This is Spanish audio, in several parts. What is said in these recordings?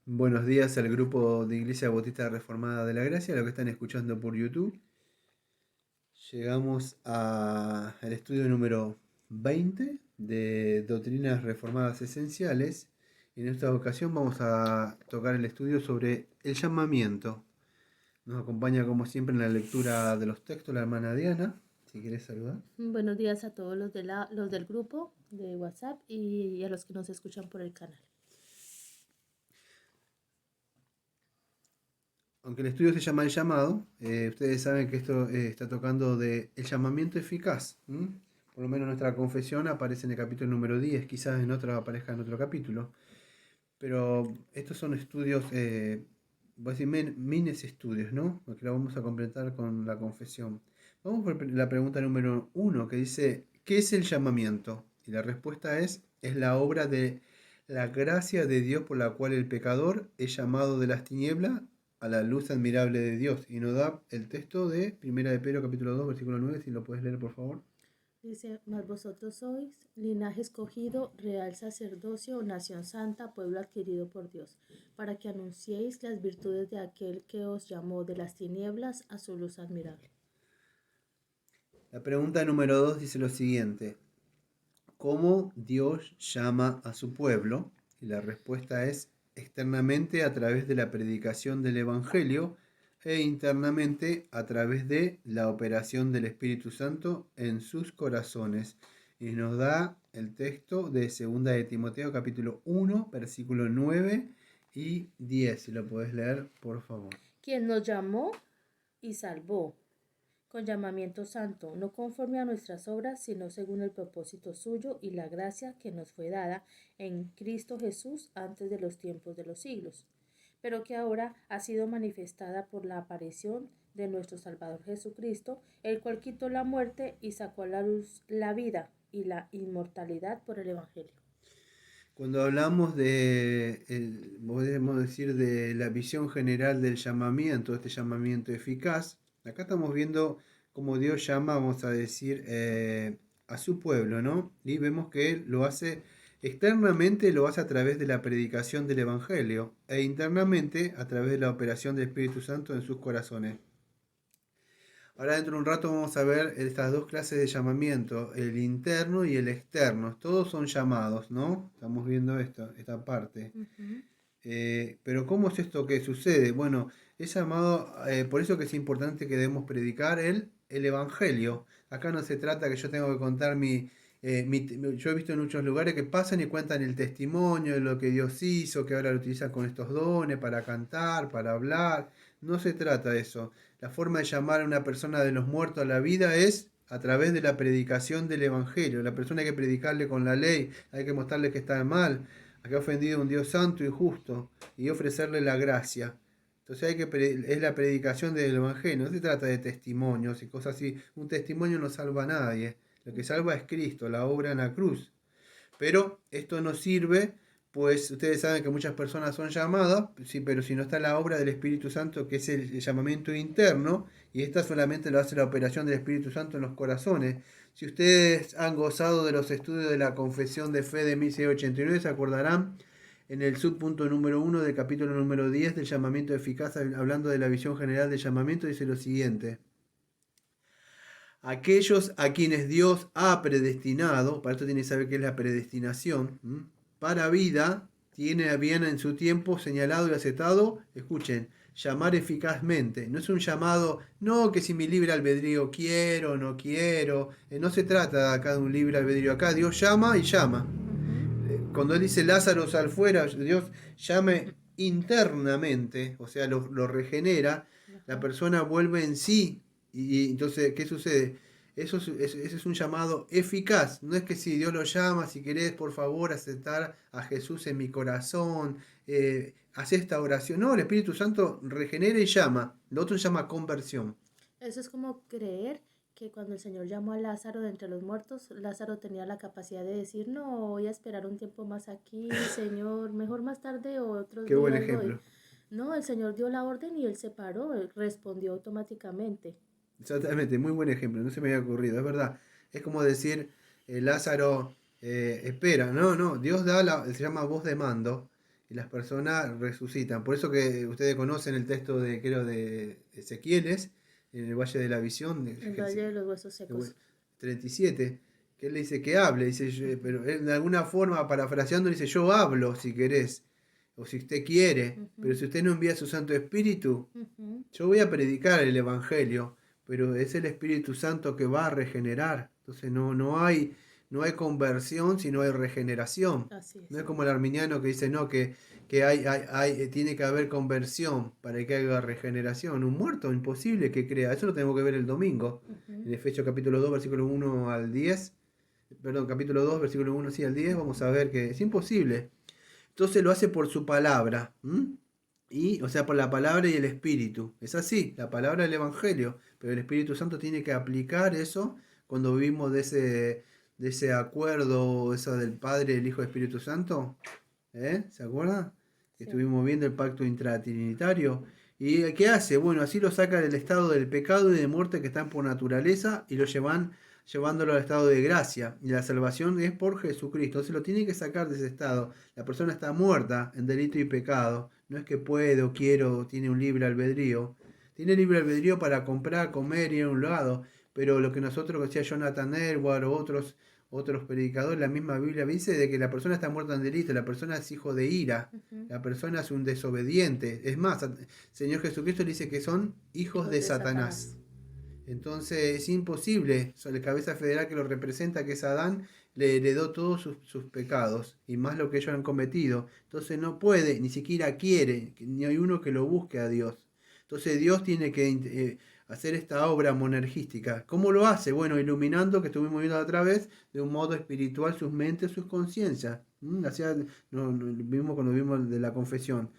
Buenos días al grupo de Iglesia Bautista Reformada de la Gracia, a los que están escuchando por YouTube. Llegamos al estudio número 20 de Doctrinas Reformadas Esenciales. En esta ocasión vamos a tocar el estudio sobre el llamamiento. Nos acompaña como siempre en la lectura de los textos la hermana Diana, si quieres saludar. Buenos días a todos los del grupo de WhatsApp y a los que nos escuchan por el canal. Aunque el estudio se llama El Llamado, ustedes saben que esto está tocando de el llamamiento eficaz. Por lo menos nuestra confesión aparece en el capítulo número 10, quizás en otro aparezca en otro capítulo. Pero estos son estudios, voy a decir, mines estudios, ¿no? Porque lo vamos a completar con la confesión. Vamos por la pregunta número 1, que dice, ¿qué es el llamamiento? Y la respuesta es la obra de la gracia de Dios por la cual el pecador es llamado de las tinieblas a la luz admirable de Dios. Y nos da el texto de Primera de Pedro capítulo 2 versículo 9, si lo puedes leer por favor. Dice, mas vosotros sois linaje escogido, real sacerdocio, nación santa, pueblo adquirido por Dios, para que anunciéis las virtudes de aquel que os llamó de las tinieblas a su luz admirable. La pregunta número 2 dice lo siguiente: ¿cómo Dios llama a su pueblo? Y la respuesta es externamente a través de la predicación del Evangelio e internamente a través de la operación del Espíritu Santo en sus corazones. Y nos da el texto de 2 de Timoteo capítulo 1, versículo 9 y 10. Si lo podés leer, por favor. Quien nos llamó y salvó con llamamiento santo, no conforme a nuestras obras, sino según el propósito suyo y la gracia que nos fue dada en Cristo Jesús antes de los tiempos de los siglos, pero que ahora ha sido manifestada por la aparición de nuestro Salvador Jesucristo, el cual quitó la muerte y sacó a la luz la vida y la inmortalidad por el Evangelio. Cuando hablamos de, podemos decir, de la visión general del llamamiento, este llamamiento eficaz, acá estamos viendo cómo Dios llama, vamos a decir, a su pueblo, ¿no? Y vemos que Él lo hace externamente, lo hace a través de la predicación del Evangelio, e internamente a través de la operación del Espíritu Santo en sus corazones. Ahora dentro de un rato vamos a ver estas dos clases de llamamiento, el interno y el externo. Todos son llamados, ¿no? Estamos viendo esta parte. Pero ¿cómo es esto que sucede? Bueno, es llamado, por eso que es importante que debemos predicar el Evangelio. Acá no se trata que yo tengo que contar yo he visto en muchos lugares que pasan y cuentan el testimonio de lo que Dios hizo, que ahora lo utilizan con estos dones para cantar, para hablar. No se trata de eso. La forma de llamar a una persona de los muertos a la vida es a través de la predicación del Evangelio. La persona hay que predicarle con la ley, hay que mostrarle que está mal, que ha ofendido a un Dios santo y justo, y ofrecerle la gracia. Entonces es la predicación del Evangelio, no se trata de testimonios y cosas así. Un testimonio no salva a nadie. Lo que salva es Cristo, la obra en la cruz. Pero esto no sirve, pues ustedes saben que muchas personas son llamadas, sí, pero si no está la obra del Espíritu Santo, que es el llamamiento interno, y esta solamente lo hace la operación del Espíritu Santo en los corazones. Si ustedes han gozado de los estudios de la Confesión de Fe de 1689, se acordarán en el subpunto número 1 del capítulo número 10 del llamamiento eficaz, hablando de la visión general del llamamiento, dice lo siguiente: aquellos a quienes Dios ha predestinado, para esto tiene que saber qué es la predestinación, para vida, tiene bien en su tiempo señalado y aceptado, escuchen, llamar eficazmente. No es un llamado, no que si mi libre albedrío quiero o no quiero, no se trata acá de un libre albedrío, acá Dios llama y llama. Cuando él dice Lázaro sal fuera, Dios llame internamente, o sea, lo regenera, la persona vuelve en sí. Y entonces, ¿qué sucede? Eso es un llamado eficaz. No es que si Dios lo llama, si querés, por favor, aceptar a Jesús en mi corazón, haz esta oración. No, el Espíritu Santo regenera y llama. Lo otro se llama conversión. Eso es como creer que cuando el Señor llamó a Lázaro de entre los muertos, Lázaro tenía la capacidad de decir, no, voy a esperar un tiempo más aquí, Señor, mejor más tarde o otros Qué buen días voy. ejemplo. No, el Señor dio la orden y él se paró, él respondió automáticamente. Exactamente, muy buen ejemplo, no se me había ocurrido, es verdad. Es como decir, Lázaro espera, no, Dios da se llama voz de mando, y las personas resucitan. Por eso que ustedes conocen el texto de, creo, de Ezequieles, en el Valle de la Visión, El Valle de los Huesos Secos. 37, que él le dice que hable, dice, pero él de alguna forma, parafraseando, dice, yo hablo si querés, o si usted quiere, pero si usted no envía su Santo Espíritu, yo voy a predicar el Evangelio, pero es el Espíritu Santo que va a regenerar. Entonces no hay conversión, sino hay regeneración. Así es. No es como el arminiano que dice, no, que tiene que haber conversión para que haya regeneración. Un muerto, imposible que crea. Eso lo tenemos que ver el domingo. En Efesios capítulo 2, versículo 1 al 10. Perdón, capítulo 2, versículo 1 sí, al 10. Vamos a ver que es imposible. Entonces lo hace por su palabra. Y, o sea, por la palabra y el Espíritu. Es así, la palabra del Evangelio. Pero el Espíritu Santo tiene que aplicar eso cuando vivimos de ese acuerdo, eso del Padre, el Hijo y el Espíritu Santo. ¿Se acuerdan? Sí. Estuvimos viendo el pacto intratrinitario. ¿Y qué hace? Bueno, así lo saca del estado del pecado y de muerte que están por naturaleza y lo llevándolo al estado de gracia. Y la salvación es por Jesucristo. Entonces lo tiene que sacar de ese estado. La persona está muerta en delito y pecado. No es que puede o quiere o tiene un libre albedrío. Tiene libre albedrío para comprar, comer y ir a un lado. Pero lo que nosotros, decía Jonathan Edwards o otros predicadores, la misma Biblia dice de que la persona está muerta en delito, la persona es hijo de ira, la persona es un desobediente. Es más, el Señor Jesucristo dice que son hijos de Satanás. Entonces es imposible, el cabeza federal que lo representa, que es Adán, le heredó todos sus pecados y más lo que ellos han cometido. Entonces no puede, ni siquiera quiere, ni hay uno que lo busque a Dios. Entonces Dios tiene que hacer esta obra monergística. ¿Cómo lo hace? Bueno, iluminando, que estuvimos viendo a través de un modo espiritual sus mentes, sus conciencias. Vimos cuando vimos de la confesión.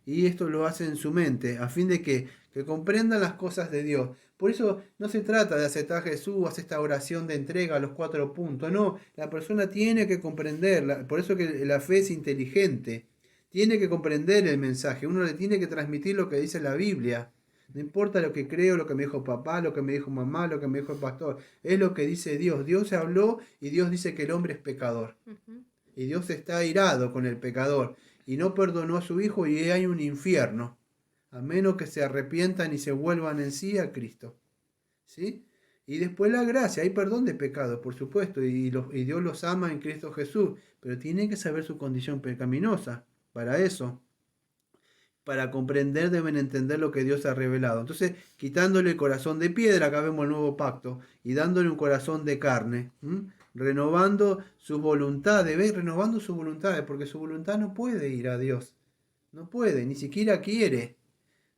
Y esto lo hace en su mente, a fin de que comprendan las cosas de Dios. Por eso no se trata de aceptar a Jesús, hacer esta oración de entrega a los 4 puntos. No, la persona tiene que comprender. Por eso que la fe es inteligente. Tiene que comprender el mensaje. Uno le tiene que transmitir lo que dice la Biblia. No importa lo que creo, lo que me dijo papá, lo que me dijo mamá, lo que me dijo el pastor. Es lo que dice Dios. Dios habló y Dios dice que el hombre es pecador. Y Dios está airado con el pecador. Y no perdonó a su hijo y hay un infierno. A menos que se arrepientan y se vuelvan en sí a Cristo. ¿Sí? Y después la gracia, hay perdón de pecados, por supuesto, y Dios los ama en Cristo Jesús, pero tienen que saber su condición pecaminosa. Para eso, para comprender, deben entender lo que Dios ha revelado. Entonces, quitándole el corazón de piedra, acá vemos el nuevo pacto, y dándole un corazón de carne, renovando sus voluntades, ¿ves? Renovando sus voluntades, porque su voluntad no puede ir a Dios, no puede, ni siquiera quiere.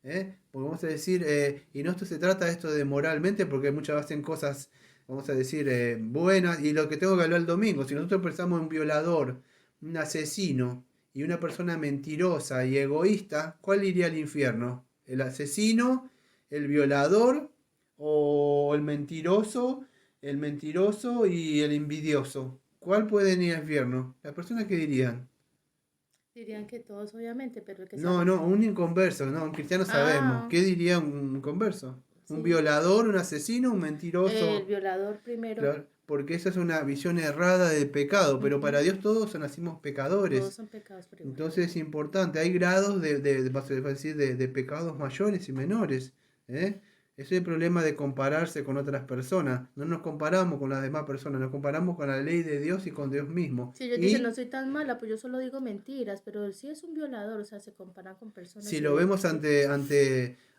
Porque vamos a decir, y no esto se trata esto de moralmente, porque muchas veces hacen cosas, vamos a decir, buenas, y lo que tengo que hablar el domingo, si nosotros pensamos en un violador, un asesino, y una persona mentirosa y egoísta, ¿cuál iría al infierno? ¿El asesino, el violador o el mentiroso y el envidioso? ¿Cuál pueden ir al infierno? ¿Las personas qué dirían? Dirían que todos, obviamente, pero el que No, un inconverso, no, un cristiano sabemos. ¿Qué diría un converso? Un Sí. violador, un asesino, un mentiroso. El violador primero. Claro, porque esa es una visión errada del pecado, pero para Dios todos nacimos pecadores. Todos son pecados por igual. Entonces es importante, hay grados de pecados mayores y menores. Ese es el problema de compararse con otras personas. No nos comparamos con las demás personas, nos comparamos con la ley de Dios y con Dios mismo. Si ellos dicen, no soy tan mala, pues yo solo digo mentiras, pero si es un violador, o sea, se comparan con personas. Si lo vemos ante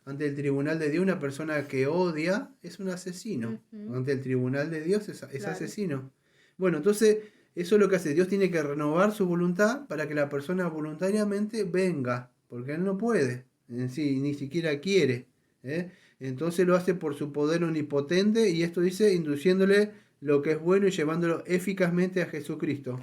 el tribunal de Dios, una persona que odia es un asesino. Ante el tribunal de Dios es claro. Asesino. Bueno, entonces eso es lo que hace. Dios tiene que renovar su voluntad para que la persona voluntariamente venga, porque Él no puede, en sí, ni siquiera quiere. Entonces lo hace por su poder omnipotente y esto dice induciéndole lo que es bueno y llevándolo eficazmente a Jesucristo.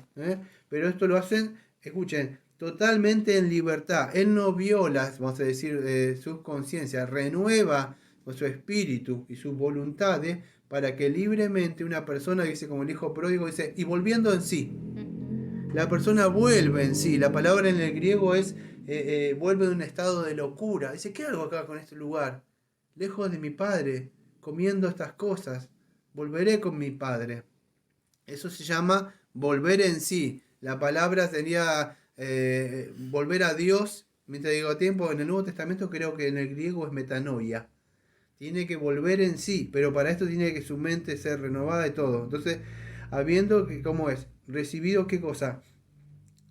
Pero esto lo hacen, escuchen, totalmente en libertad. Él no viola, vamos a decir, sus conciencias, renueva su espíritu y sus voluntades para que libremente una persona, dice como el hijo pródigo, dice, y volviendo en sí. La persona vuelve en sí. La palabra en el griego es, vuelve de un estado de locura. Dice, ¿qué hago acá con este lugar? Lejos de mi padre, comiendo estas cosas. Volveré con mi padre. Eso se llama volver en sí. La palabra sería volver a Dios. Mientras digo tiempo, en el Nuevo Testamento creo que en el griego es metanoia. Tiene que volver en sí, pero para esto tiene que su mente ser renovada y todo. Entonces, habiendo que, ¿cómo es? Recibido qué cosa.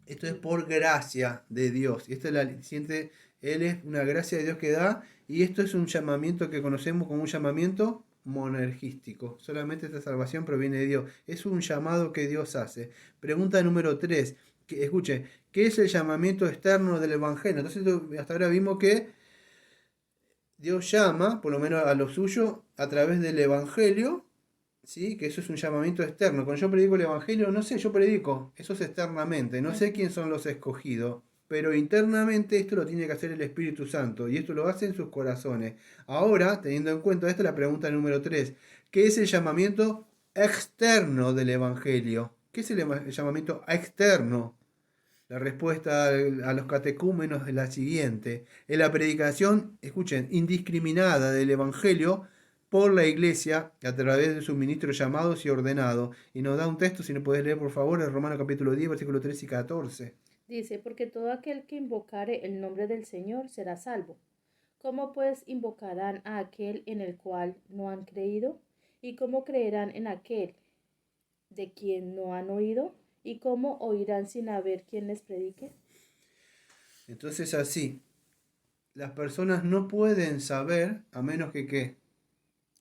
Esto es por gracia de Dios. Y esto es la siente, Él es una gracia de Dios que da. Y esto es un llamamiento que conocemos como un llamamiento monergístico. Solamente esta salvación proviene de Dios. Es un llamado que Dios hace. Pregunta número 3. Escuche, ¿qué es el llamamiento externo del Evangelio? Entonces, hasta ahora vimos que Dios llama, por lo menos a lo suyo, a través del Evangelio, ¿sí? Que eso es un llamamiento externo. Cuando yo predico el Evangelio, no sé, yo predico, eso es externamente, no sé quién son los escogidos, pero internamente esto lo tiene que hacer el Espíritu Santo, y esto lo hace en sus corazones. Ahora, teniendo en cuenta esto, la pregunta número 3, ¿qué es el llamamiento externo del Evangelio? ¿Qué es el llamamiento externo? La respuesta a los catecúmenos es la siguiente. En la predicación, escuchen, indiscriminada del Evangelio por la Iglesia a través de sus ministros llamados y ordenados. Y nos da un texto, si no podés leer por favor, en Romanos capítulo 10, versículos 13 y 14. Dice, porque todo aquel que invocare el nombre del Señor será salvo. ¿Cómo pues invocarán a aquel en el cual no han creído? ¿Y cómo creerán en aquel de quien no han oído? ¿Y cómo oirán sin haber quien les predique? Entonces así, las personas no pueden saber a menos que ¿qué?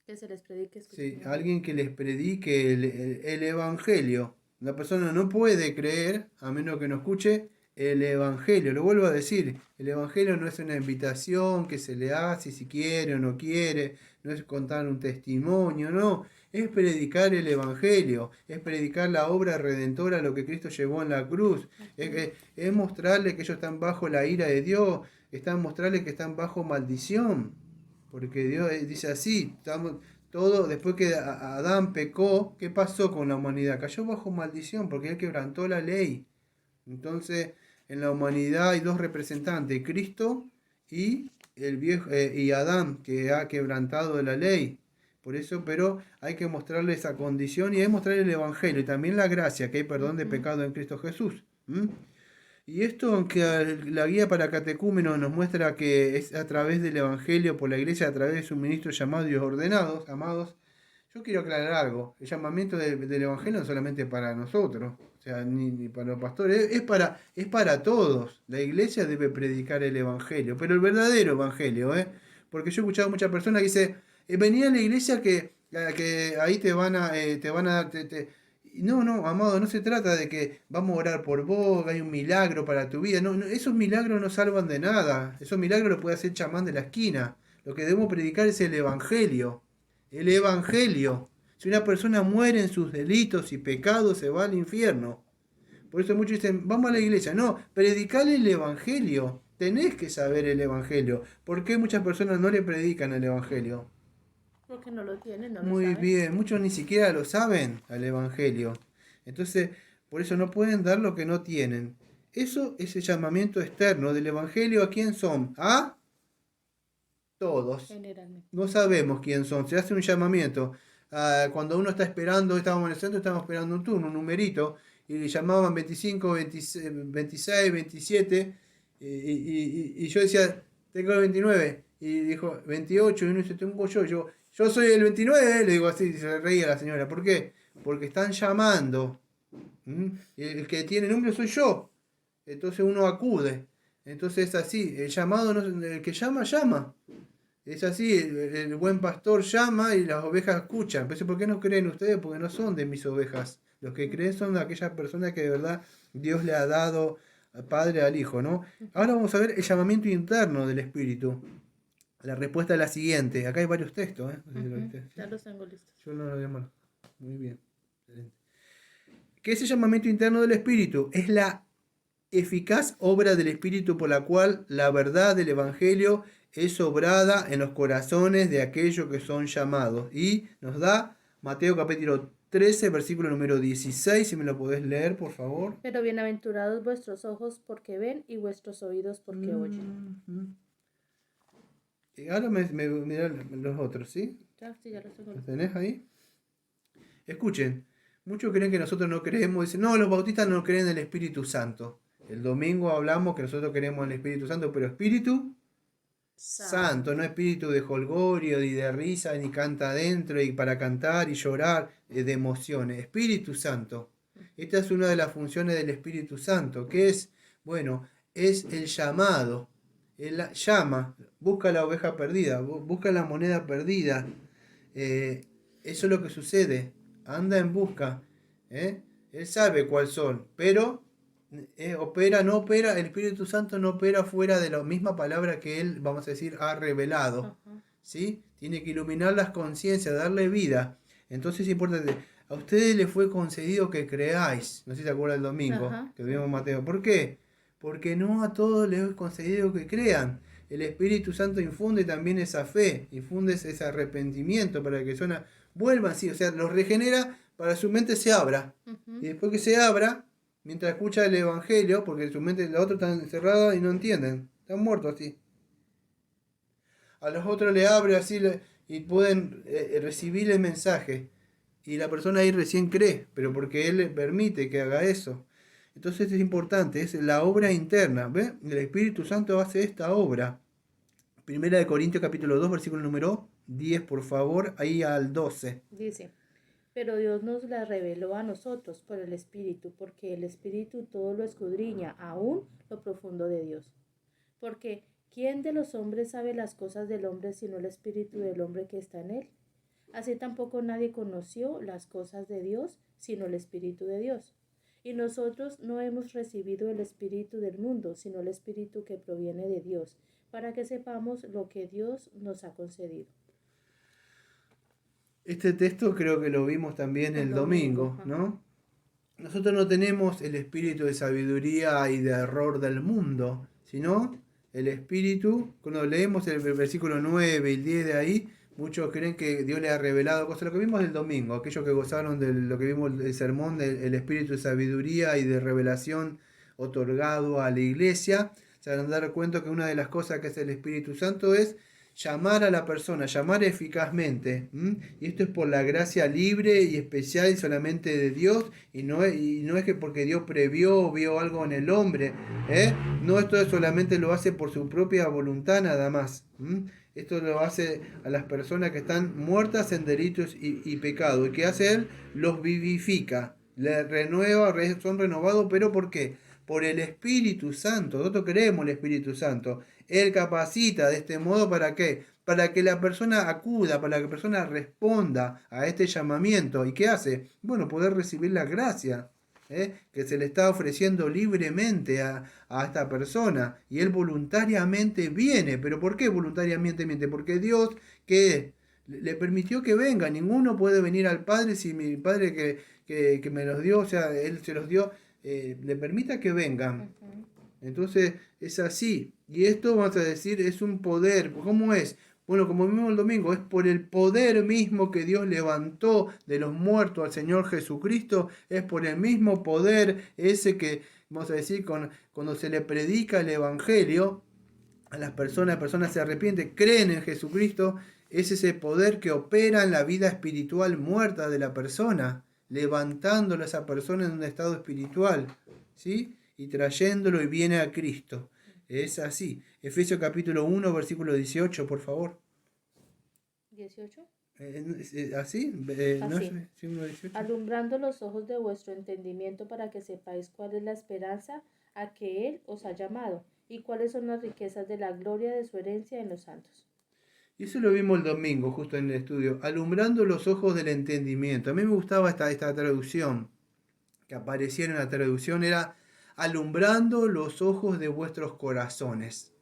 Que se les predique. Sí, alguien que les predique el Evangelio. La persona no puede creer a menos que no escuche el Evangelio. Lo vuelvo a decir, el Evangelio no es una invitación que se le hace si quiere o no quiere, no es contar un testimonio, no. Es predicar el Evangelio, es predicar la obra redentora, lo que Cristo llevó en la cruz. Es mostrarle que ellos están bajo la ira de Dios, mostrarle que están bajo maldición. Porque Dios dice así, estamos, todo, después que Adán pecó, ¿qué pasó con la humanidad? Cayó bajo maldición porque él quebrantó la ley. Entonces, en la humanidad hay dos representantes, Cristo y el viejo y Adán, que ha quebrantado la ley. Por eso, pero hay que mostrarle esa condición y hay que mostrarle el Evangelio y también la gracia, que hay perdón de pecado en Cristo Jesús. Y esto, aunque la guía para catecúmenos nos muestra que es a través del Evangelio, por la Iglesia, a través de sus ministros llamados y ordenados, amados, yo quiero aclarar algo. El llamamiento del Evangelio no es solamente para nosotros, o sea, ni para los pastores, es para todos. La Iglesia debe predicar el Evangelio, pero el verdadero Evangelio, ¿eh? Porque yo he escuchado a muchas personas que dicen, venía a la Iglesia que ahí te van a dar... No, no, amado, no se trata de que vamos a orar por vos, hay un milagro para tu vida. No, no, esos milagros no salvan de nada. Esos milagros los puede hacer chamán de la esquina. Lo que debemos predicar es el Evangelio. El Evangelio. Si una persona muere en sus delitos y pecados, se va al infierno. Por eso muchos dicen, vamos a la iglesia. No, predicale el Evangelio. Tenés que saber el Evangelio. ¿Por qué muchas personas no le predican el Evangelio? Porque no lo tienen, no lo Muy saben. bien, muchos ni siquiera lo saben al Evangelio. Entonces, por eso no pueden dar lo que no tienen. Eso es el llamamiento externo del Evangelio. ¿A quién son? A todos. Generalmente. No sabemos quién son. Se hace un llamamiento. Cuando uno está esperando, estábamos en el centro, estábamos esperando un turno, un numerito, y le llamaban 25, 26, 27, y yo decía, tengo el 29, y dijo 28, y uno dice, tengo yo soy el 29, le digo así, se reía la señora. ¿Por qué? Porque están llamando. El que tiene número soy yo. Entonces uno acude. Entonces es así, el llamado, el que llama, llama. Es así, el buen pastor llama y las ovejas escuchan. Pero ¿por qué no creen ustedes? Porque no son de mis ovejas. Los que creen son aquellas personas que de verdad Dios le ha dado al Padre al Hijo, ¿no? Ahora vamos a ver el llamamiento interno del Espíritu. La respuesta es la siguiente. Acá hay varios textos, ¿eh? No sé si lo viste. Ya los tengo listos. Yo no lo había marcado. Muy bien. Excelente. ¿Qué es el llamamiento interno del Espíritu? Es la eficaz obra del Espíritu por la cual la verdad del Evangelio es obrada en los corazones de aquellos que son llamados. Y nos da Mateo capítulo 13, versículo número 16, si me lo podés leer, por favor. Pero bienaventurados vuestros ojos porque ven y vuestros oídos porque oyen. Y ahora mirá los otros, ¿sí? Ya, sí, ya los tengo ¿Los listos. tenés ahí? Escuchen, muchos creen que nosotros no creemos, dicen, no, los bautistas no creen en el Espíritu Santo. El domingo hablamos que nosotros queremos el Espíritu Santo, pero Espíritu Santo, no espíritu de jolgorio, ni de risa, ni canta adentro, y para cantar y llorar de emociones. Espíritu Santo. Esta es una de las funciones del Espíritu Santo, que es, bueno, es el llamado. Él llama, busca la oveja perdida, busca la moneda perdida. Eso es lo que sucede. Anda en busca. ¿eh? Él sabe cuál son, pero opera, no opera, el Espíritu Santo no opera fuera de la misma palabra que Él, vamos a decir, ha revelado. ¿Sí? Tiene que iluminar las conciencias, darle vida. Entonces es importante. A ustedes les fue concedido que creáis. No sé si te acuerdas el domingo que vimos Mateo. ¿Por qué? Porque no a todos les es concedido que crean. El Espíritu Santo infunde también esa fe, infunde ese arrepentimiento para que personas vuelvan, sí, o sea, los regenera para que su mente se abra. Y después que se abra, mientras escucha el Evangelio, porque su mente, la otra está encerrada y no entienden, están muertos así. A los otros le abre así y pueden recibir el mensaje. Y la persona ahí recién cree, pero porque Él le permite que haga eso. Entonces es importante, es la obra interna. ¿Ve? El Espíritu Santo hace esta obra. Primera de Corintios capítulo 2, versículo número 10, por favor, ahí al 12. Dice, pero Dios nos la reveló a nosotros por el Espíritu, porque el Espíritu todo lo escudriña, aún lo profundo de Dios. Porque ¿quién de los hombres sabe las cosas del hombre sino el Espíritu del hombre que está en él? Así tampoco nadie conoció las cosas de Dios sino el Espíritu de Dios. Y nosotros no hemos recibido el Espíritu del mundo, sino el Espíritu que proviene de Dios, para que sepamos lo que Dios nos ha concedido. Este texto creo que lo vimos también el domingo, ¿no? Nosotros no tenemos el espíritu de sabiduría y de error del mundo, sino el espíritu, cuando leemos el versículo 9 y el 10 de ahí, muchos creen que Dios le ha revelado cosas, lo que vimos el domingo, aquellos que gozaron de lo que vimos el sermón del espíritu de sabiduría y de revelación otorgado a la iglesia, se van a dar cuenta que una de las cosas que hace el Espíritu Santo es llamar a la persona, llamar eficazmente. Y esto es por la gracia libre y especial solamente de Dios, y no es que porque Dios previó o vio algo en el hombre. No, esto solamente lo hace por su propia voluntad nada más. Esto lo hace a las personas que están muertas en delitos y pecados. ¿Y qué hace Él? Los vivifica, les renueva, son renovados, pero ¿por qué? Por el Espíritu Santo. Nosotros queremos el Espíritu Santo. Él capacita de este modo ¿para qué? Para que la persona acuda, para que la persona responda a este llamamiento. ¿Y qué hace? Bueno, poder recibir la gracia que se le está ofreciendo libremente a esta persona. Y él voluntariamente viene. ¿Pero por qué voluntariamente viene? Porque Dios que le permitió que venga. Ninguno puede venir al Padre si mi Padre que me los dio, o sea, Él se los dio, le permita que vengan. Entonces es así. Y esto, vamos a decir, es un poder. ¿Cómo es? Bueno, como vimos el domingo, es por el poder mismo que Dios levantó de los muertos al Señor Jesucristo. Es por el mismo poder ese que, vamos a decir, cuando se le predica el Evangelio a las personas se arrepienten, creen en Jesucristo. Es ese poder que opera en la vida espiritual muerta de la persona, levantándolo a esa persona en un estado espiritual, ¿sí? Y trayéndolo y viene a Cristo. Es así. Efesios capítulo 1, versículo 18, por favor. 18. ¿Así? No sé, 18. Alumbrando los ojos de vuestro entendimiento para que sepáis cuál es la esperanza a que Él os ha llamado y cuáles son las riquezas de la gloria de su herencia en los santos. Y eso lo vimos el domingo, justo en el estudio. Alumbrando los ojos del entendimiento. A mí me gustaba esta traducción que aparecía en la traducción, era alumbrando los ojos de vuestros corazones.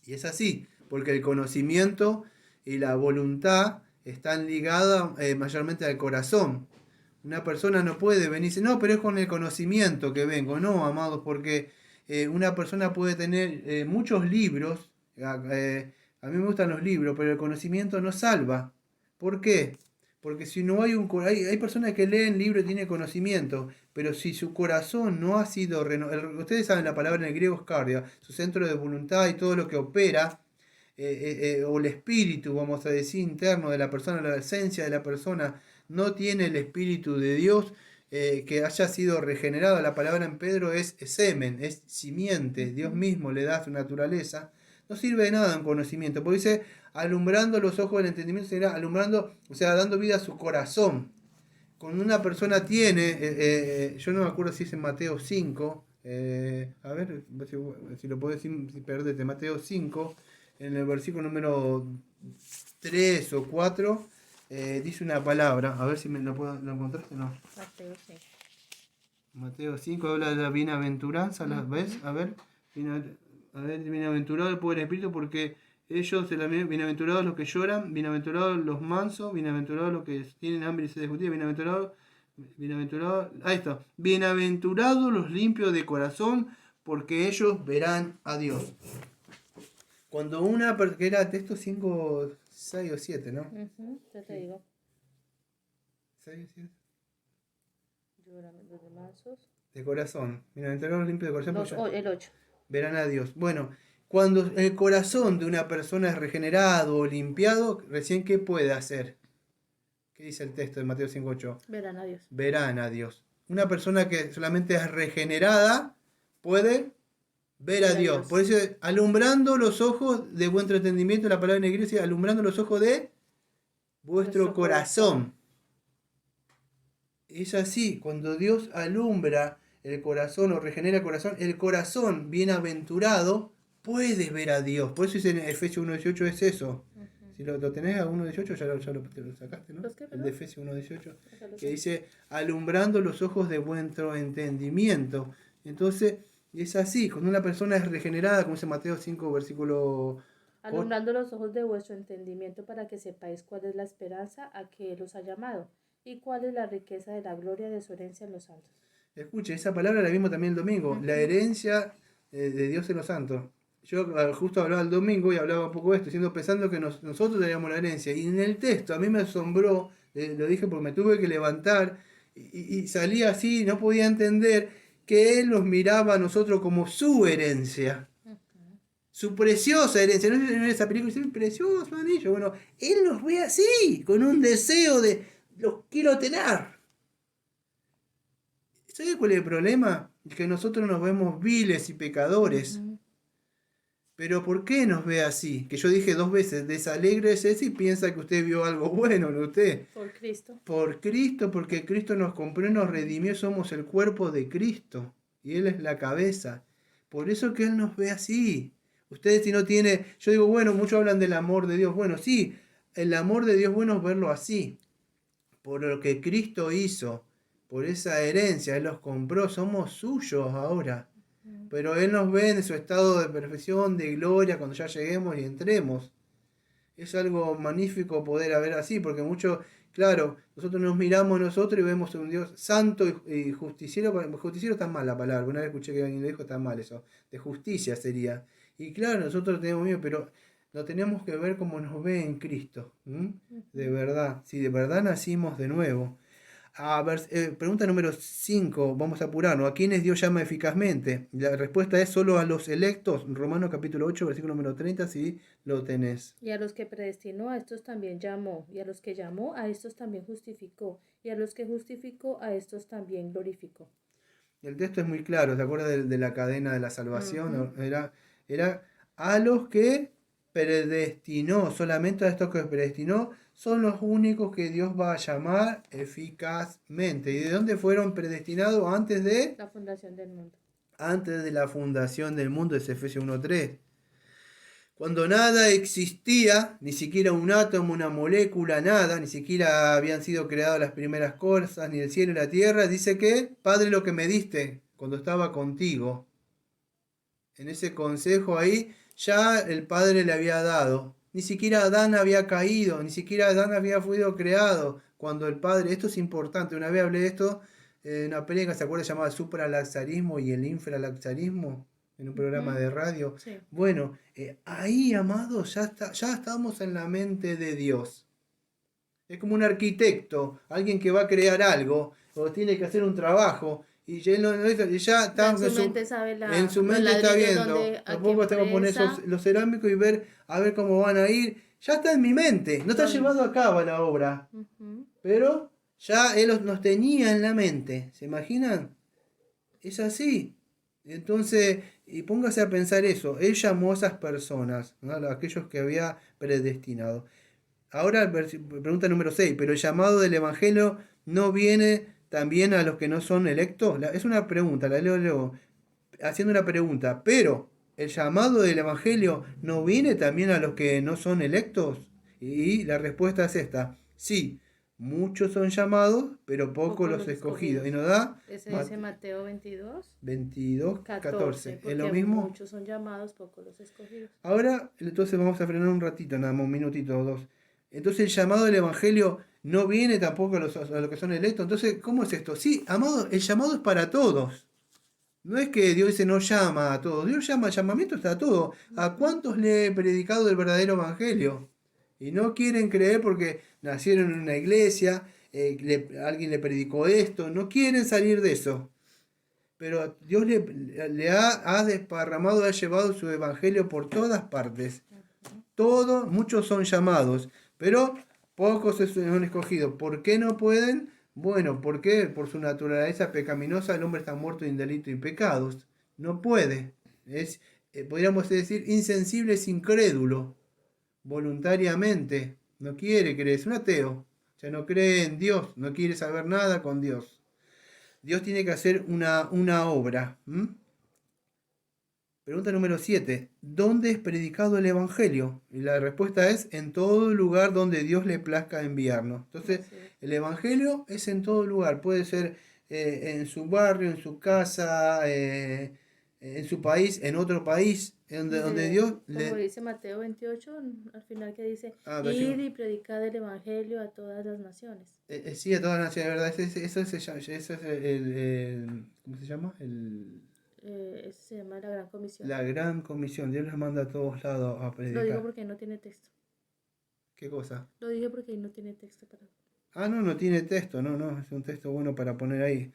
Y es así, porque el conocimiento y la voluntad están ligadas mayormente al corazón. Una persona no puede venir y decir, no, pero es con el conocimiento que vengo. No, amados, porque una persona puede tener muchos libros. A mí me gustan los libros, pero el conocimiento no salva. ¿Por qué? Porque si no hay personas que leen libros y tienen conocimiento, pero si su corazón no ha sido renovado, ustedes saben la palabra en el griego es cardia, su centro de voluntad y todo lo que opera, o el espíritu, vamos a decir, interno de la persona, la esencia de la persona, no tiene el espíritu de Dios, que haya sido regenerado. La palabra en Pedro es semen, es simiente. Dios mismo le da su naturaleza. No sirve de nada un conocimiento, porque dice, alumbrando los ojos del entendimiento, será alumbrando, o sea, dando vida a su corazón. Cuando una persona tiene, yo no me acuerdo si es en Mateo 5, a ver si lo puedo decir, si perdete, Mateo 5, en el versículo número 3 o 4, dice una palabra, a ver si lo encontraste, no. Mateo 5. Mateo 5 habla de la bienaventuranza, ¿la ves? A ver, bienaventurado el pobre espíritu, porque ellos, bienaventurados los que lloran, bienaventurados los mansos, bienaventurados los que tienen hambre y sed de justicia, bienaventurados, ahí está, bienaventurados los limpios de corazón, porque ellos verán a Dios. Cuando una persona, que era texto 5, 6 o 7, ¿no? Ya te digo. 6 o 7. Los mansos. De corazón, bienaventurados los limpios de corazón. El 8. Verán a Dios. Bueno, cuando el corazón de una persona es regenerado o limpiado, recién ¿qué puede hacer? ¿Qué dice el texto de Mateo 5:8? Verán a Dios. Verán a Dios. Una persona que solamente es regenerada puede ver a Dios. Por eso, alumbrando los ojos de vuestro entendimiento, la palabra en griego dice, alumbrando los ojos de vuestro corazón. Es así, cuando Dios alumbra el corazón o regenera el corazón bienaventurado puede ver a Dios. Por eso dice en Efesios 1:18 es eso. Si lo tenés a 1:18 ya lo sacaste, ¿no? El de Efesios 1:18 que dice alumbrando los ojos de vuestro entendimiento. Entonces es así, cuando una persona es regenerada, como dice Mateo 5 versículo... Alumbrando los ojos de vuestro entendimiento para que sepáis cuál es la esperanza a que Él os ha llamado y cuál es la riqueza de la gloria de su herencia en los santos. Escuche, esa palabra la vimos también el domingo, la herencia de Dios en los santos. Yo justo hablaba el domingo y hablaba un poco de esto, pensando que nosotros teníamos la herencia. Y en el texto a mí me asombró, lo dije porque me tuve que levantar y salí así, no podía entender que Él nos miraba a nosotros como su herencia. Su preciosa herencia. No en esa película dice, precioso anillo. Bueno, Él nos ve así, con un deseo de, los quiero tener. ¿Sabes cuál es el problema? Que nosotros nos vemos viles y pecadores. Pero ¿por qué nos ve así? Que yo dije 2 veces, desalégrese si piensa que usted vio algo bueno en usted. Por Cristo. Por Cristo, porque Cristo nos compró y nos redimió, somos el cuerpo de Cristo. Y Él es la cabeza. Por eso que Él nos ve así. Ustedes si no tiene, yo digo, bueno, muchos hablan del amor de Dios. Bueno, sí, el amor de Dios bueno es verlo así. Por lo que Cristo hizo. Por esa herencia, Él los compró, somos suyos ahora. Pero Él nos ve en su estado de perfección, de gloria, cuando ya lleguemos y entremos. Es algo magnífico poder ver así, porque mucho, claro, nosotros nos miramos nosotros y vemos a un Dios santo y justiciero. Justiciero está mal la palabra, una vez escuché que alguien le dijo, está mal eso, de justicia sería. Y claro, nosotros tenemos miedo, pero lo tenemos que ver como nos ve en Cristo. De verdad, si de verdad nacimos de nuevo. Pregunta número 5, vamos a apurarnos. ¿A quiénes Dios llama eficazmente? La respuesta es solo a los electos. Romanos capítulo 8, versículo número 30, si lo tenés. Y a los que predestinó, a estos también llamó. Y a los que llamó, a estos también justificó. Y a los que justificó, a estos también glorificó. El texto es muy claro, ¿se acuerda de la cadena de la salvación? Era a los que predestinó, solamente a estos que predestinó, son los únicos que Dios va a llamar eficazmente. ¿Y de dónde fueron predestinados? Antes de la fundación del mundo. Antes de la fundación del mundo, es Efesios 1:3. Cuando nada existía, ni siquiera un átomo, una molécula, nada, ni siquiera habían sido creadas las primeras cosas, ni el cielo y la tierra, dice que, Padre, lo que me diste cuando estaba contigo. En ese consejo ahí, ya el Padre le había dado. Ni siquiera Adán había caído, ni siquiera Adán había sido creado. Cuando el Padre, esto es importante, una vez hablé de esto en una película, ¿se acuerda? Llamada Supralaxarismo y el Infralaxarismo, en un programa de radio. Sí. Bueno, ahí, amados, ya estamos en la mente de Dios. Es como un arquitecto, alguien que va a crear algo, o tiene que hacer un trabajo, y ya está en su mente sabe en su mente está viendo. Tampoco tengo que poner los cerámicos y a ver cómo van a ir. Ya está en mi mente, no está llevado a cabo la obra. Pero Ya Él nos tenía en la mente, ¿se imaginan? Es así. Entonces, y póngase a pensar eso, Él llamó a esas personas, ¿no? A aquellos que había predestinado. Ahora, pregunta número 6, pero el llamado del Evangelio no viene también a los que no son electos. Es una pregunta, la leo, haciendo una pregunta, pero el llamado del Evangelio no viene también a los que no son electos. Y la respuesta es esta, sí, muchos son llamados, pero pocos Pocos los los escogidos. Y escogidos. nos da Ese dice Mateo 22, 14, 14. ¿Es lo porque mismo? muchos son llamados, pocos los escogidos. Ahora, entonces vamos a frenar un ratito, nada más, un minutito o dos. Entonces el llamado del Evangelio no viene tampoco a los que son electos. Entonces, ¿cómo es esto? Sí, amado, el llamado es para todos. No es que Dios dice no llama a todos. Dios llama, el llamamiento está a todos. ¿A cuántos le he predicado el verdadero Evangelio? Y no quieren creer porque nacieron en una iglesia, alguien le predicó esto, no quieren salir de eso. Pero Dios le ha desparramado, ha llevado su evangelio por todas partes. Todos, muchos son llamados, pero pocos son escogidos. ¿Por qué no pueden? Bueno, porque por su naturaleza pecaminosa el hombre está muerto en delito y pecados. No puede. Es, podríamos decir, insensible, es incrédulo. Voluntariamente. No quiere creer, es un ateo. O sea, no cree en Dios, no quiere saber nada con Dios. Dios tiene que hacer una obra. Pregunta número 7. ¿Dónde es predicado el Evangelio? Y la respuesta es en todo lugar donde Dios le plazca enviarnos. Entonces, el Evangelio es en todo lugar. Puede ser en su barrio, en su casa, en su país, en otro país, donde Dios Como le... dice Mateo 28, al final que dice, Ah, id y predicad el evangelio a todas las naciones. sí, a todas las naciones, ¿verdad? Eso es ¿cómo se llama? Eso se llama la gran comisión. La gran comisión. Dios les manda a todos lados a Lo digo predicar. porque no tiene texto. ¿Qué cosa? Lo dije porque no tiene texto para... Ah, no, no tiene texto, no, es un texto bueno para poner ahí.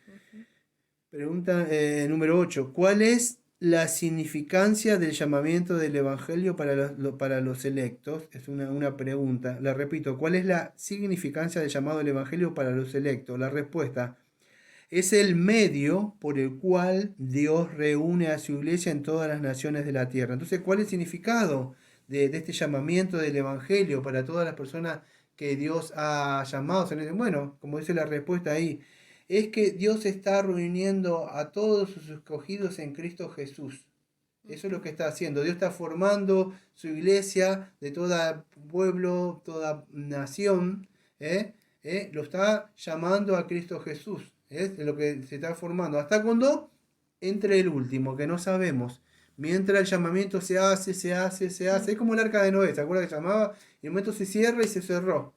Pregunta número 8. ¿Cuál es la significancia del llamamiento del Evangelio para los electos? Es una pregunta. La repito, ¿cuál es la significancia del llamado del Evangelio para los electos? La respuesta es el medio por el cual Dios reúne a su iglesia en todas las naciones de la tierra. Entonces, ¿cuál es el significado de este llamamiento del Evangelio para todas las personas que Dios ha llamado? Bueno, como dice la respuesta ahí, es que Dios está reuniendo a todos sus escogidos en Cristo Jesús. Eso es lo que está haciendo. Dios está formando su iglesia de todo pueblo, toda nación. Lo está llamando a Cristo Jesús. Es lo que se está formando. ¿Hasta cuando? Entre el último, que no sabemos. Mientras el llamamiento se hace, se hace, se hace. Es como el arca de Noé. ¿Se acuerda que llamaba? Y el momento se cierra y se cerró.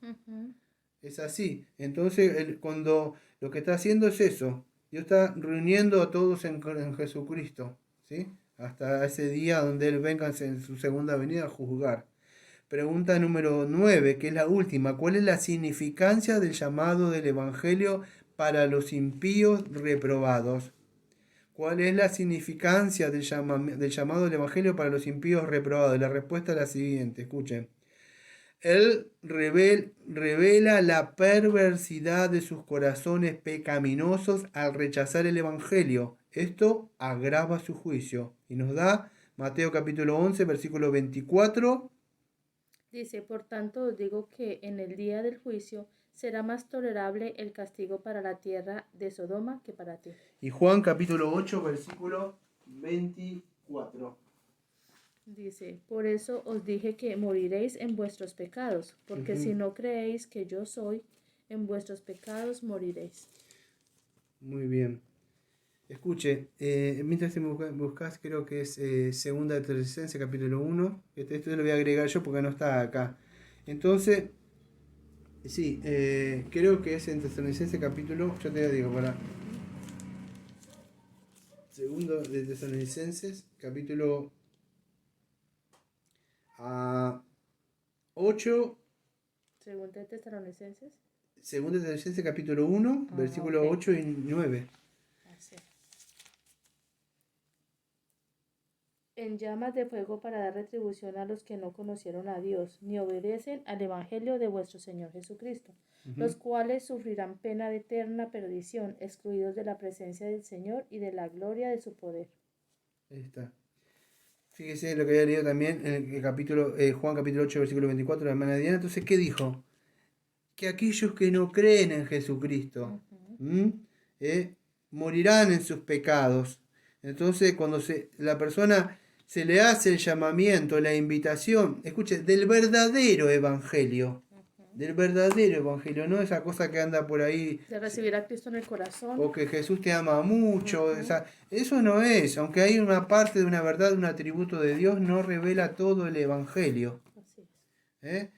Es así. Entonces, cuando lo que está haciendo es eso. Dios está reuniendo a todos en Jesucristo. ¿Sí? Hasta ese día donde Él venga en su segunda venida a juzgar. Pregunta número 9, que es la última. ¿Cuál es la significancia del llamado del Evangelio para los impíos reprobados? ¿Cuál es la significancia del llamado del Evangelio para los impíos reprobados? La respuesta es la siguiente, escuchen. Él revela la perversidad de sus corazones pecaminosos al rechazar el Evangelio. Esto agrava su juicio. Y nos da Mateo capítulo 11, versículo 24. Dice, por tanto os digo que en el día del juicio será más tolerable el castigo para la tierra de Sodoma que para ti. Y Juan capítulo 8, versículo 24. Dice, por eso os dije que moriréis en vuestros pecados, porque si no creéis que yo soy, en vuestros pecados moriréis. Muy bien. Escuche, mientras buscas, creo que es segunda de Tesalonicenses capítulo 1. Esto lo voy a agregar yo porque no está acá. Entonces, sí, creo que es en Tesalonicenses capítulo, yo te digo, para... Segundo de Tesalonicenses capítulo 8. Segunda de Tesalonicenses. Segunda de Tesalonicenses capítulo 1, versículo 8 y 9. Así. en llamas de fuego para dar retribución a los que no conocieron a Dios, ni obedecen al Evangelio de vuestro Señor Jesucristo, los cuales sufrirán pena de eterna perdición, excluidos de la presencia del Señor y de la gloria de su poder. Ahí está. Fíjese lo que había leído también en el capítulo, Juan capítulo 8, versículo 24, la hermana Diana. Entonces, ¿qué dijo? Que aquellos que no creen en Jesucristo morirán en sus pecados. Entonces, cuando la persona se le hace el llamamiento, la invitación, escuche, del verdadero evangelio, no esa cosa que anda por ahí. De recibir a Cristo en el corazón. O que Jesús te ama mucho. Eso no es, aunque hay una parte de una verdad, un atributo de Dios, no revela todo el evangelio. Así es.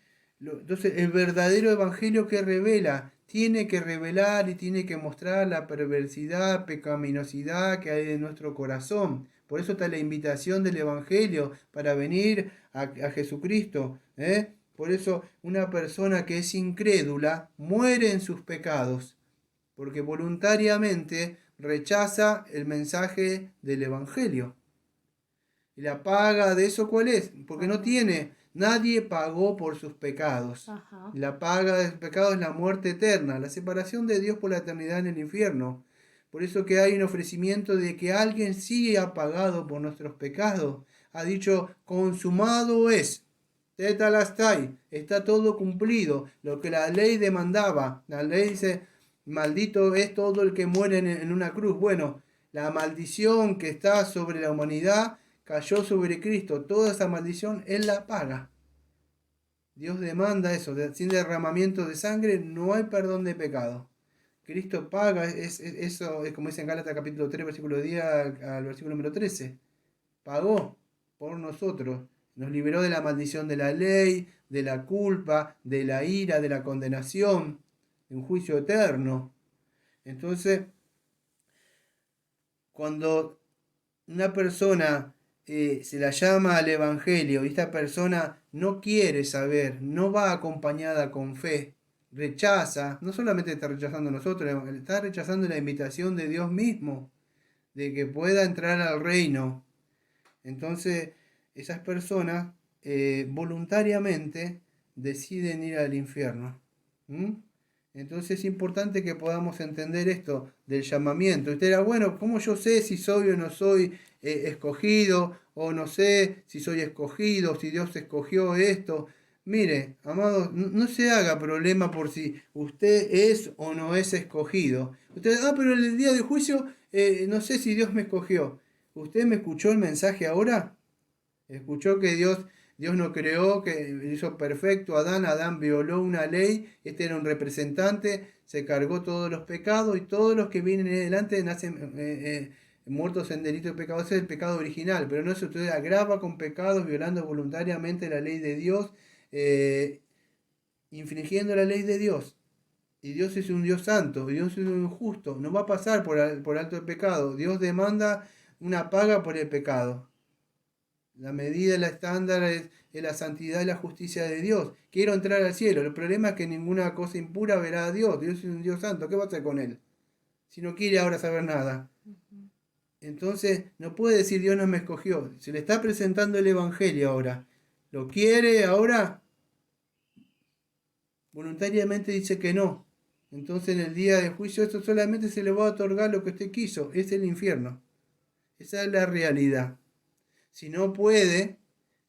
Entonces, el verdadero evangelio que revela, tiene que revelar y tiene que mostrar la perversidad, pecaminosidad que hay en nuestro corazón. Por eso está la invitación del evangelio para venir a Jesucristo. Por eso una persona que es incrédula muere en sus pecados, porque voluntariamente rechaza el mensaje del evangelio. ¿Y la paga de eso cuál es? Porque no tiene, nadie pagó por sus pecados. La paga del pecado es la muerte eterna, la separación de Dios por la eternidad en el infierno. Por eso que hay un ofrecimiento de que alguien sí ha pagado por nuestros pecados. Ha dicho, consumado es. Tetelestai, está todo cumplido. Lo que la ley demandaba. La ley dice, maldito es todo el que muere en una cruz. Bueno, la maldición que está sobre la humanidad cayó sobre Cristo. Toda esa maldición Él la paga. Dios demanda eso. Sin derramamiento de sangre no hay perdón de pecado. Cristo paga, eso es como dice en Gálatas capítulo 3, versículo 10 al versículo número 13. Pagó por nosotros. Nos liberó de la maldición de la ley, de la culpa, de la ira, de la condenación, de un juicio eterno. Entonces, cuando una persona se la llama al Evangelio y esta persona no quiere saber, no va acompañada con fe, rechaza, no solamente está rechazando a nosotros, está rechazando la invitación de Dios mismo, de que pueda entrar al reino. Entonces, esas personas voluntariamente deciden ir al infierno. Entonces es importante que podamos entender esto del llamamiento. Usted dirá, bueno, ¿cómo yo sé si soy o no soy escogido? O no sé si soy escogido, si Dios escogió esto. Mire, amados, no se haga problema por si usted es o no es escogido. Usted, pero en el día de juicio no sé si Dios me escogió. ¿Usted me escuchó el mensaje ahora? ¿Escuchó que Dios no creó, que hizo perfecto a Adán? Adán violó una ley, este era un representante, se cargó todos los pecados y todos los que vienen adelante nacen muertos en delito de pecado. Ese es el pecado original, pero no es usted agrava con pecados, violando voluntariamente la ley de Dios, infringiendo la ley de Dios. Y Dios es un Dios santo, Dios es un justo, no va a pasar por alto el pecado. Dios demanda una paga por el pecado. La medida, la estándar es la santidad y la justicia de Dios. Quiero entrar al cielo. El problema es que ninguna cosa impura verá a Dios. Dios es un Dios santo. ¿Qué va a hacer con él? Si no quiere ahora saber nada. Entonces no puede decir Dios no me escogió. Se le está presentando el Evangelio ahora. ¿Lo quiere ahora? Voluntariamente dice que no. Entonces en el día de juicio esto solamente se le va a otorgar lo que usted quiso. Es el infierno. Esa es la realidad. Si no puede,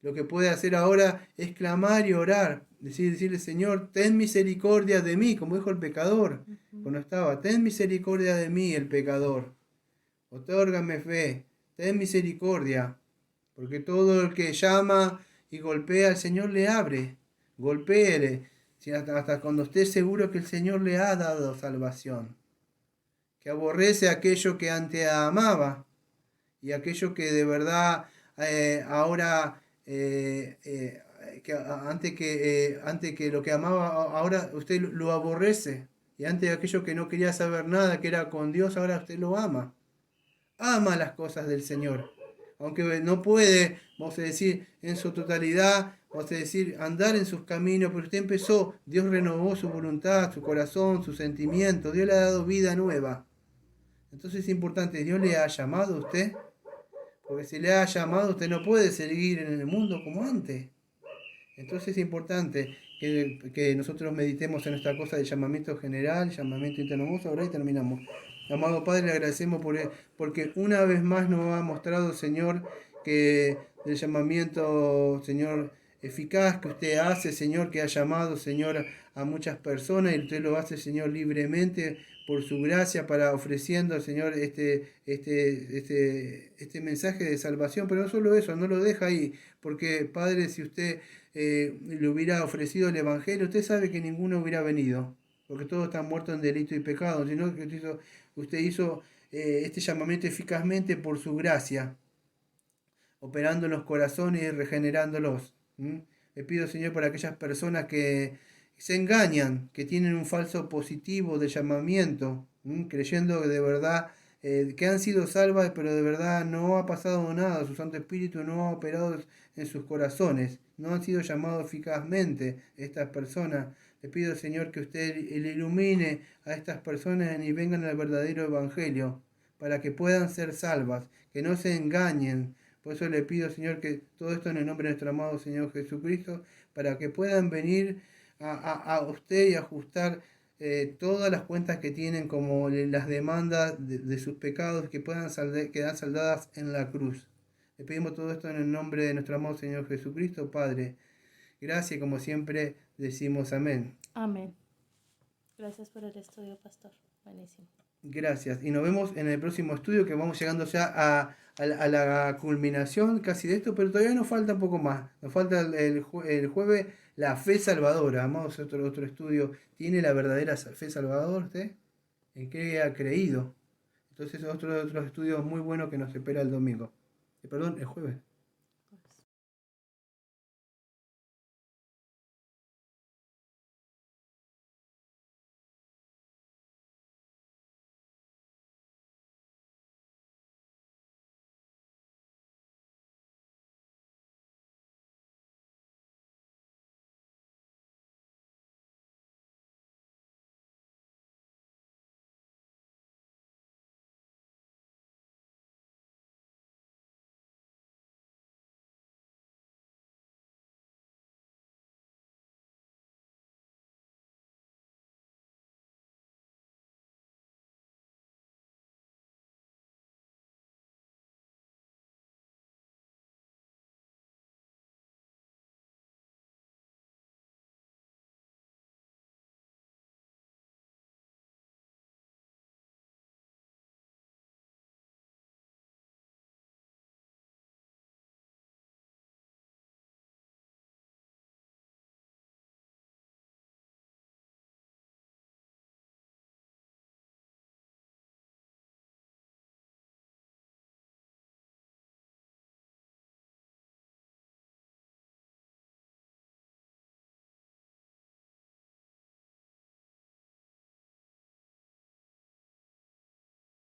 lo que puede hacer ahora es clamar y orar. Decirle, Señor, ten misericordia de mí, como dijo el pecador cuando estaba. Ten misericordia de mí, el pecador. Otórgame fe, ten misericordia. Porque todo el que llama y golpea al Señor le abre. Golpéele. Hasta cuando esté seguro que el Señor le ha dado salvación. Que aborrece aquello que antes amaba. Y aquello que de verdad ahora antes que lo que amaba ahora usted lo aborrece, y antes aquello que no quería saber nada, que era con Dios, ahora usted lo ama las cosas del Señor, aunque no puede, vamos a decir, en su totalidad, vamos a decir, andar en sus caminos, pero usted empezó, Dios renovó su voluntad, su corazón, sus sentimientos, Dios le ha dado vida nueva. Entonces es importante, Dios le ha llamado a usted. Porque si le ha llamado, usted no puede seguir en el mundo como antes. Entonces es importante que nosotros meditemos en esta cosa de llamamiento general, llamamiento interno. Vamos ahora y terminamos. Amado Padre, le agradecemos porque una vez más nos ha mostrado, Señor, que el llamamiento, Señor, eficaz que usted hace, Señor, que ha llamado, Señor, a muchas personas y usted lo hace, Señor, libremente por su gracia para ofreciendo, Señor, este mensaje de salvación. Pero no solo eso, no lo deja ahí, porque Padre, si usted le hubiera ofrecido el Evangelio, usted sabe que ninguno hubiera venido, porque todos están muertos en delito y pecado, sino que usted hizo este llamamiento eficazmente por su gracia, operando en los corazones y regenerándolos. ¿Mm? Le pido, Señor, para aquellas personas que se engañan, que tienen un falso positivo de llamamiento, creyendo que de verdad que han sido salvas, pero de verdad no ha pasado nada, su Santo Espíritu no ha operado en sus corazones, no han sido llamados eficazmente estas personas. Le pido, Señor, que usted le ilumine a estas personas y vengan al verdadero Evangelio, para que puedan ser salvas, que no se engañen. Por eso le pido, Señor, que todo esto en el nombre de nuestro amado Señor Jesucristo, para que puedan venir a usted y ajustar todas las cuentas que tienen, como las demandas de sus pecados, que puedan quedar saldadas en la cruz. Le pedimos todo esto en el nombre de nuestro amado Señor Jesucristo, Padre. Gracias, como siempre decimos amén. Amén. Gracias por el estudio, pastor. Buenísimo. Gracias. Y nos vemos en el próximo estudio, que vamos llegando ya a la culminación casi de esto, pero todavía nos falta un poco más. Nos falta el jueves la fe salvadora. Vamos a otro estudio. ¿Tiene la verdadera fe salvadora usted? ¿En qué ha creído? Entonces otros estudios muy buenos que nos espera el domingo. Perdón, el jueves.